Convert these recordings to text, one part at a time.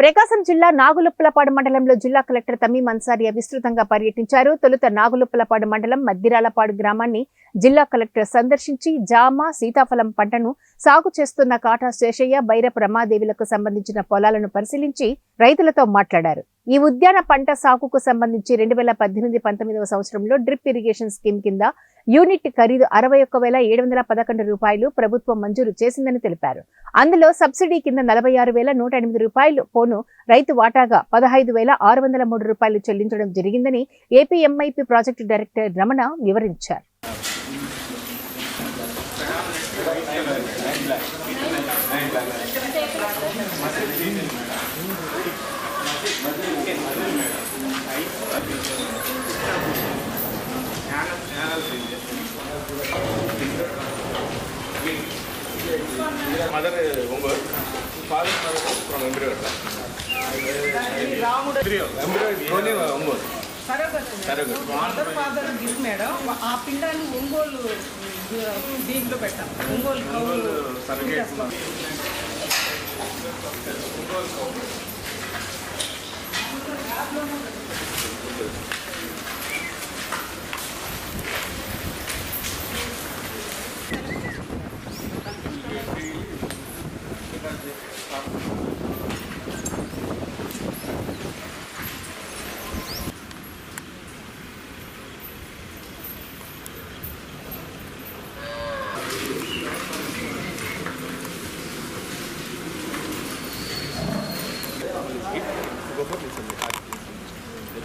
ప్రకాశం జిల్లా నాగులుప్పలపాడు మండలంలో జిల్లా కలెక్టర్ తమీం అన్సారియా విస్తృతంగా పర్యటించారు. తొలుత నాగులుప్పలపాడు మండలం మద్దిరాలపాడు గ్రామాన్ని జిల్లా కలెక్టర్ సందర్శించి జామ, సీతాఫలం పంటను సాగు చేస్తున్న కాటా శేషయ్య, బైరపు రమాదేవిలకు సంబంధించిన పొలాలను పరిశీలించి రైతులతో మాట్లాడారు. ఈ ఉద్యాన పంట సాగుకు సంబంధించి 2018-19 సంవత్సరంలో డ్రిప్ ఇరిగేషన్ స్కీమ్ కింద యూనిట్ ఖరీదు 61,711 రూపాయలు ప్రభుత్వం మంజూరు చేసిందని తెలిపారు. అందులో సబ్సిడీ కింద 46,108 రూపాయలు పోను రైతు వాటాగా 15,603 రూపాయలు చెల్లించడం జరిగిందని AP MIP project director Ramana వివరించారు. Mother Ongol, father from Embryo. Ongol. Mother father gift madam. ఆ పిండాన్ని ఒంగోలు దీంట్లో పెట్టాం. Ongole certificate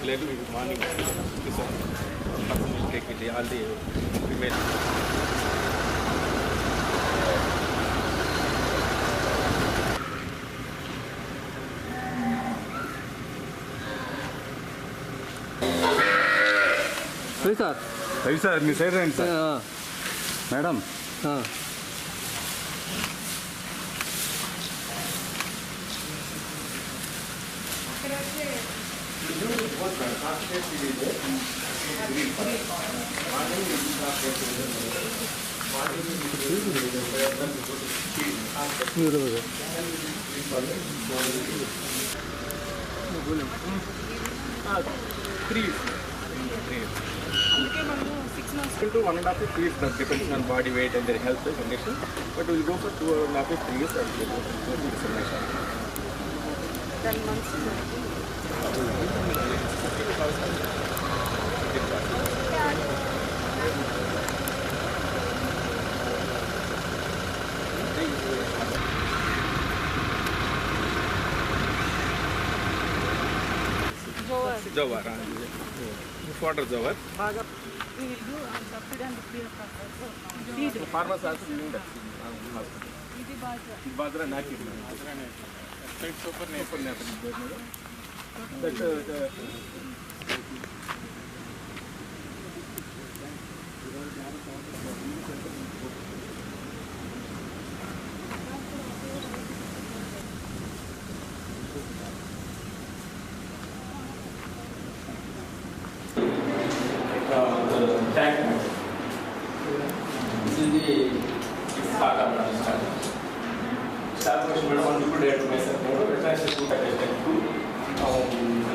Regularly morning, this one person will take it all the remain. Hey sir, me say rain sir. Madam. Into 1.5 to 3 years, depending on body weight and their health condition. But we will go for 2.5 to 3 years and we will go to dissemination. 10 months. Jawar. Water jawar. We will do subsidy and free of cost. Farmers also doing that. Badra naki. Super tank. This is the start of the start. Start question on the good date myself. Retention to attachment to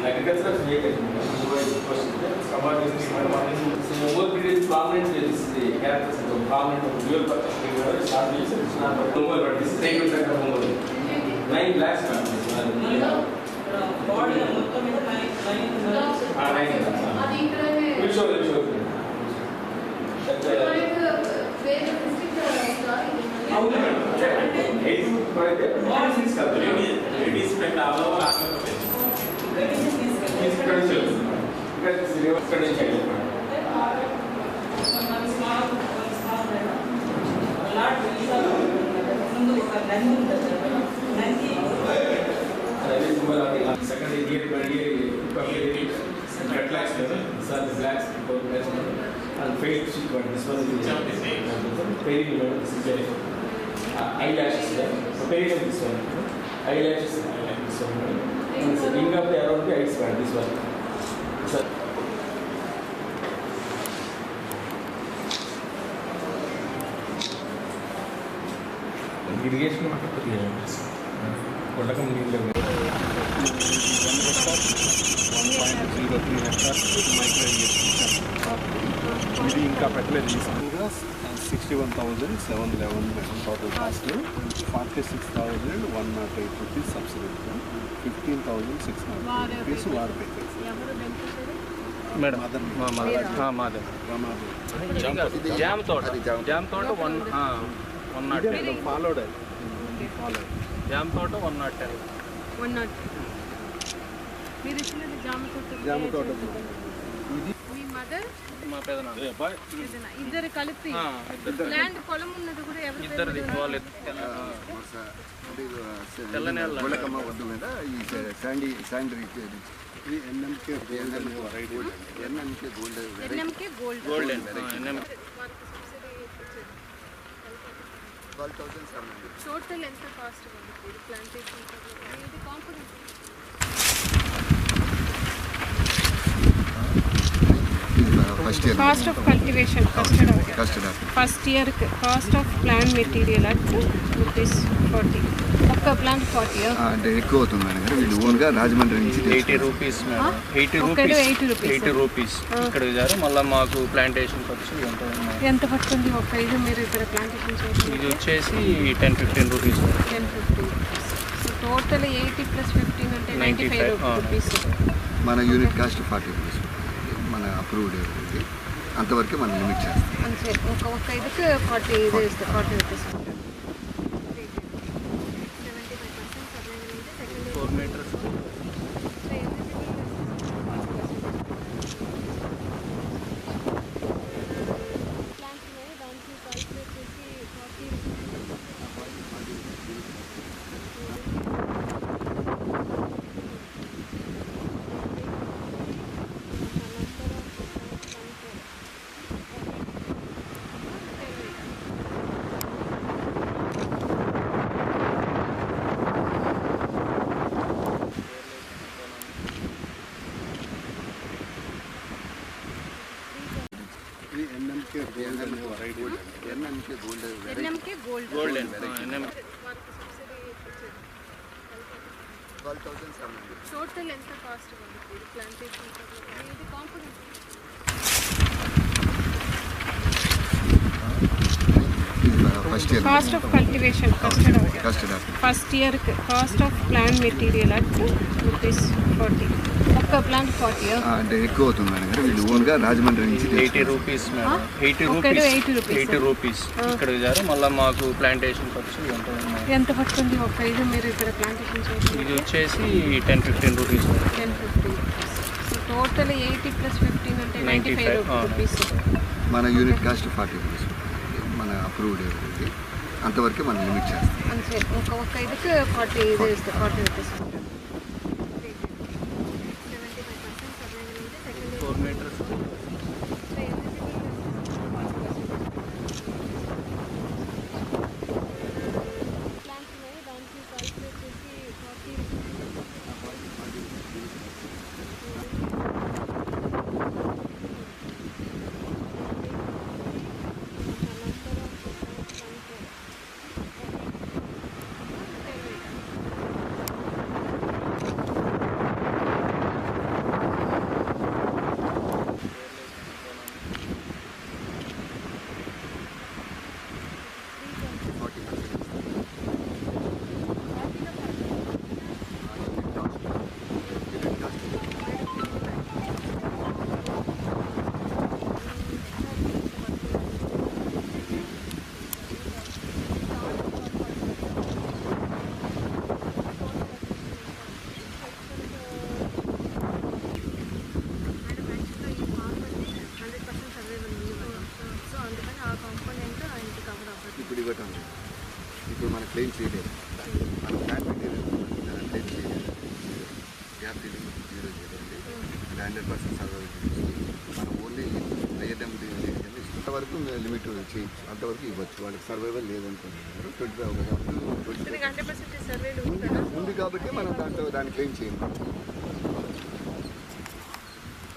agricultural related. Command is more period prominent. This is the characters of the prominent of dual purpose. Start with it's not but this is take effect of 9 lakhs. Body We'll show you. Second year blacks and face this was eyelashes comparing this one eyelashes this one and the ring of the around the eyes this one. irrigation ఇంకో 3 hectares micro irrigation ఇది ఇంకా పెట్టలేదు. ఈ సంగా 61,711 total cost, 46,108 rupees subsidy, 15,600 rupees వారు పెట్టారు. Madam మాదే jam తోట 110 followed jam తోట 110. మీరు ఇచ్చినది జామ తోట మీ మదర్ మా పెదనాన్న ఇద్దరు కలిపి ల్యాండ్ పొలం ఉన్నది కూడా ఎవరు ఇద్దరిది వాళ్ళు తెల్ల నేల వద్దు మీద ఈ శాండీ శాండరీ NMK NMK gold golden 12,700. Total ఎంత కాస్ట్ ప్లాంటేషన్ ఇది component first year cost of cultivation custard first year cost of plant material at ₹40 ఒక్క ప్లాంట్ 40 అంటే ఎక్కువ అవుతుంది మేడం గారు. వీళ్ళు ఓన్గా రాజమండ్రి నుంచి 80 రూపీస్ మేడం. 80 రూపీస్ ఇక్కడ ఇచ్చారు. మళ్ళీ మాకు ప్లాంటేషన్ ఖర్చు ఎంత పడుతుంది ఒక ఇది మీరు ఇక్కడ ప్లాంటేషన్ చేసి ఇది వచ్చేసి 10-15 రూపీస్ 10-15 సో టోటల్ 80 + 15 అంటే 95 రూపీస్. మన యూనిట్ కాస్ట్ 40 రూపీస్ మన అప్రూవ్డ్ ఇది అంతవరకే మనం లిమిట్ చేస్తాం. అంతే ఒక ఇదికి 40 rupees 4 metres NMK gold golden 12,700. Total ఎంత కాస్ట్ ప్లాంటేషన్ ఇది component first year cost of cultivation custard first year cost of plant material at ₹40 ఒక్క ప్లాంట్ 40 అంటే ఎక్కువ అవుతుంది మేడం గారు. వీళ్ళు ఓన్గా రాజమండ్రి నుంచి 80 రూపీస్ మేడం. 80 రూపీస్ ఇక్కడ ఇచ్చారు. మళ్ళీ మాకు ప్లాంటేషన్ ఖర్చు ఎంత పడుతుంది ఒక ఇది మీరు ఇక్కడ ప్లాంటేషన్ చేసి ఇది వచ్చేసి 10-15 రూపీస్ 10-15 సో టోటల్ 80 + 15 అంటే 95 రూపీస్. మన యూనిట్ కాస్ట్ 40 రూపీస్ మన అప్రూవ్డ్ ఇది అంతవరకే మనం లిమిట్ చేస్తాం. అంతే ఒక ఇదికి 40 రూపీస్ 4 మీటర్స్ ఇప్పుడు ఇవ్వటం ఇప్పుడు మనం క్లెయిమ్ చేయలేదు. మనం ప్లాన్ మెటీరియల్ క్లెయిమ్ చేయలేదు. గ్యాప్ డీలింగ్ 0 చేయండి. 100% సర్వైవ్ మనం ఓన్లీ ఐఎన్ఎం అంతవరకు లిమిట్ చేయొచ్చు, అంతవరకు ఇవ్వచ్చు. వాళ్ళకి సర్వైవల్ లేదనుకుంటున్నారు. 25 ఉంది కాబట్టి మనం దాన్ని క్లెయిమ్ చేయండి.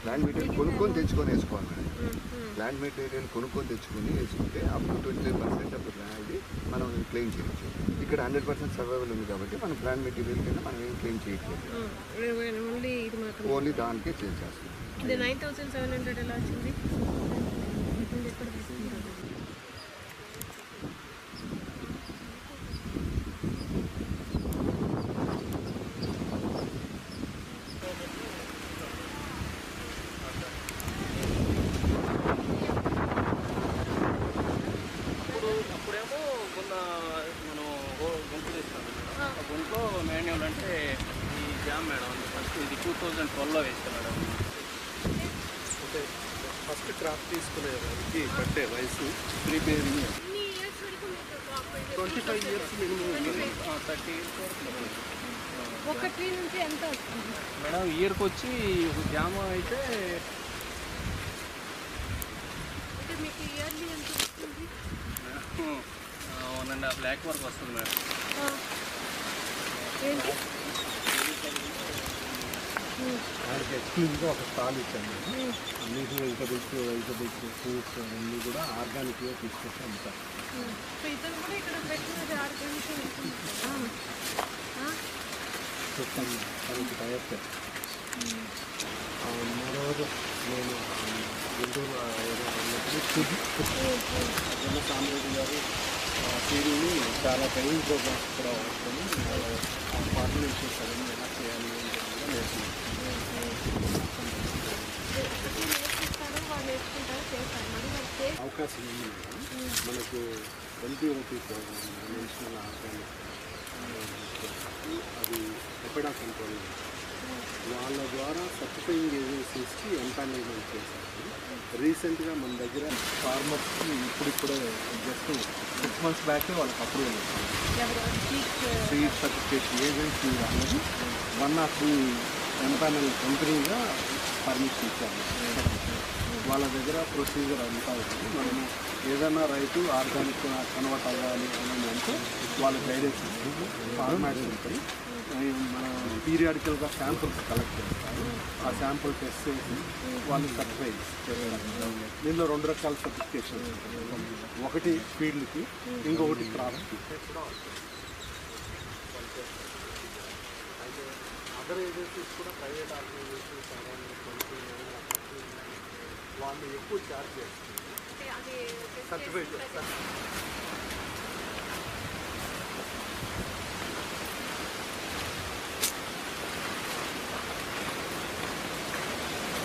ప్లాంట్ మెటీరియల్ కొనుక్కొని తెచ్చుకొని వేసుకోవాలి మేడం. ప్లాంట్ మెటీరియల్ కొనుక్కొని తెచ్చుకొని వేసుకుంటే అప్ టు 25% అప్పుడు ఇది మనం క్లెయిమ్ చేయొచ్చు. ఇక్కడ 100% సర్వైవల్ ఉంది కాబట్టి మనం ప్లాంట్ మెటీరియల్ కింద మనం ఏం క్లెయిమ్ చేయట్లేదు, ఓన్లీ దానికే చేసేస్తాం. ఇది 9,700 ఎలా వచ్చింది? అప్పుడేమో కొన్న మనం గుంపు తీసుకున్నాం. ఆ గుంపులో మాన్యువల్ అంటే ఈ జామ్ మేడం ఫస్ట్ ఇది 2012లో వేస్తాం మేడం. అంటే ఫస్ట్ క్రాప్ తీసుకునేది పట్టే వయసు 3 బేరింగ్ 25 ఇయర్స్ మినిమం 30 ఇయర్స్ వరకు. ఒక ట్రీ నుంచి ఎంత వస్తుంది మేడం? ఇయర్కి వచ్చి జామ అయితే మీకు ఇయర్లీ ఎంత వస్తుంది? 1.5 lakh వరకు వస్తుంది మేడం. ఏంటి ఆయనకి ఎక్స్క్లూజివ్గా ఒక స్టాల్ ఇచ్చాను. అన్నిటి వెజిటబుల్స్ ఫ్రూట్స్ అన్నీ కూడా ఆర్గానిక్గా తీసుకొచ్చి అమ్ముతారు. సో ఇతను కూడా ఇక్కడ పెట్టినది ఆర్గానిక్ చెప్తాను తనకి టైప్. మరోజు నేను గుంటూరు జన సామ్రాజ్యం గారు సీడీని చాలా ట్రైనింగ్ ప్రోగ్రామ్స్ కూడా వస్తుంది. ఆ ఫార్ములేషన్స్ అవన్నీ ఎలా చేయాలి అని కూడా నేర్చుకున్నాను. అవకాశం ఉంది మేడం. మనకు NPOP ప్రోగ్రామ్ నేషనల్ ఆర్గానిక్ అది ఎపెడా కంట్రోల్ వాళ్ళ ద్వారా సర్టిఫైయింగ్ ఏజెన్సీస్కి ఎంపానల్మెంట్ చేశారు. రీసెంట్గా మన దగ్గర ఫార్మర్స్కి ఇప్పుడిప్పుడే జస్ట్ 6 months బ్యాకే వాళ్ళకి అప్రూవల్ వచ్చింది. సీడ్ సర్టిఫికేషన్ ఏజెన్సీ అనేది 1 of the ఎంపానల్ కంపెనీగా పర్మిషన్ ఇచ్చారు. వాళ్ళ దగ్గర ప్రొసీజర్ అంతా ఉంది. మనము ఏదైనా రైతు ఆర్గానిక్ కన్వర్ట్ అవ్వాలి అని అంటే వాళ్ళ గైడెన్స్ ఫార్మాట్స్ ఉంటాయి. మన పీరియాడికల్గా శాంపుల్స్ కలెక్ట్ చేస్తారు. ఆ శాంపుల్ టెస్ట్ చేసి వాళ్ళు సర్టిఫై చేస్తారు. దీనిలో 2 రకాల సర్టిఫికేషన్ ఉంటాయి. ఒకటి ఫీల్డ్కి, ఇంకొకటి క్రాప్కి. అదర్ ఏజెన్సీస్ కూడా ప్రైవేట్ ఆర్గనైజేషన్స్ వాళ్ళు ఎక్కువ ఛార్జ్ చేస్తారు. సర్టిఫైడ్